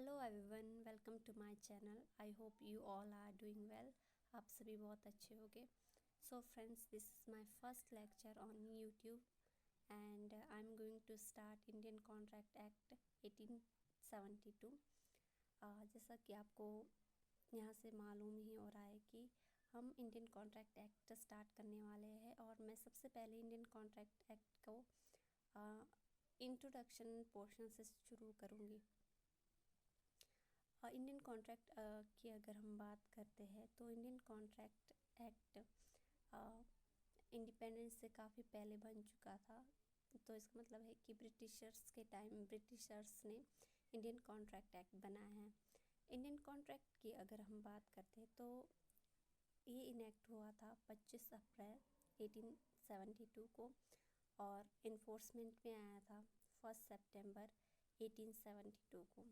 Hello everyone, welcome to my channel. I hope you all are doing well. आप सभी बहुत अच्छे होंगे। So friends, this is my first lecture on YouTube and I am going to start Indian contract act 1872। जैसा कि आपको यहाँ से मालूम ही हो रहा है कि हम इंडियन कॉन्ट्रैक्ट एक्ट स्टार्ट करने वाले हैं और मैं सबसे पहले इंडियन कॉन्ट्रैक्ट एक्ट को इंट्रोडक्शन पोर्शन से शुरू करूँगी। इंडियन कॉन्ट्रैक्ट की अगर हम बात करते हैं तो इंडियन कॉन्ट्रैक्ट एक्ट इंडिपेंडेंस से काफ़ी पहले बन चुका था। तो इसका मतलब है कि ब्रिटिशर्स के टाइम ब्रिटिशर्स ने इंडियन कॉन्ट्रैक्ट एक्ट बनाया है। इंडियन कॉन्ट्रैक्ट की अगर हम बात करते हैं तो ये इनेक्ट हुआ था 25 अप्रैल 1872 को और इन्फोर्समेंट में आया था 1 सितंबर 1872 को।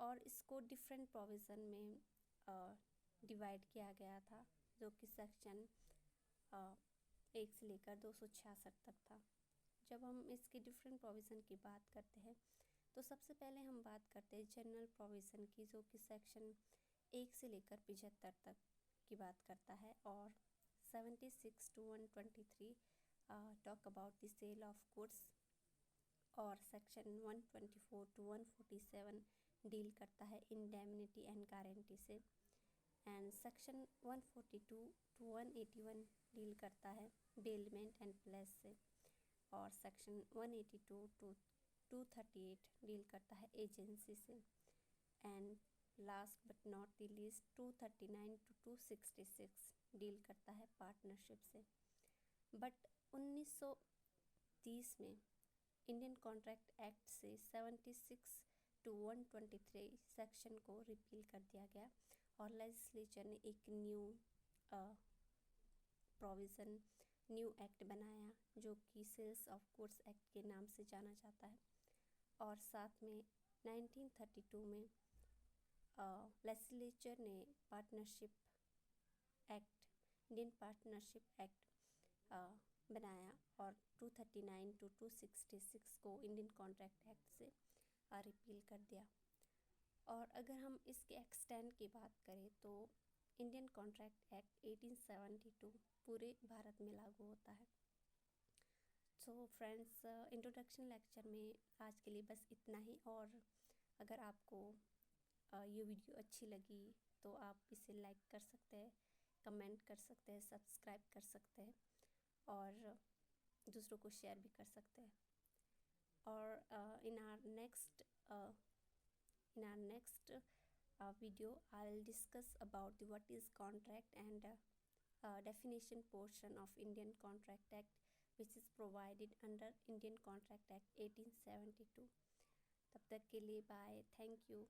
और इसको डिफरेंट प्रोविज़न में डिवाइड किया गया था, जो कि सेक्शन 1 से लेकर 266 तक था। जब हम इसके डिफरेंट प्रोविज़न की बात करते हैं तो सबसे पहले हम बात करते हैं जनरल प्रोविज़न की, जो कि सेक्शन 1 से लेकर 75 तक की बात करता है। और 76 to 123 talk about the sale of goods. और सेक्शन 124 to 147 डील करता है इंडेमनिटी एंड गारंटी से। एंड सेक्शन 142 to 181 डील करता है बेलमेंट एंड प्लेस से। और सेक्शन 182 to 238 डील करता है एजेंसी से। And last but not the least 239 to 266 deal करता है पार्टनरशिप से। बट 1930 में इंडियन कॉन्ट्रैक्ट एक्ट से 76 to 123 सेक्शन को रिपील कर दिया गया और लेजिस्लेचर ने एक न्यू प्रोविज़न, न्यू एक्ट बनाया, जो कि सेल्स ऑफ गुड्स एक्ट के नाम से जाना जाता है। और साथ में 1932 में लेजिस्लेचर ने partnership act, Indian partnership act बनाया और 239 to 266 को इंडियन कॉन्ट्रैक्ट एक्ट से रिपील कर दिया। और अगर हम इसके एक्सटेंड की बात करें तो इंडियन कॉन्ट्रैक्ट एक्ट 1872 पूरे भारत में लागू होता है। सो फ्रेंड्स, इंट्रोडक्शन लेक्चर में आज के लिए बस इतना ही। और अगर आपको ये वीडियो अच्छी लगी तो आप इसे लाइक कर सकते हैं, कमेंट कर सकते हैं, सब्सक्राइब कर सकते हैं और दूसरों को शेयर भी कर सकते हैं। और in our next video I'll discuss about what is contract and definition portion of Indian Contract Act, which is provided under Indian Contract Act 1872। तब तक के लिए बाय, थैंक यू।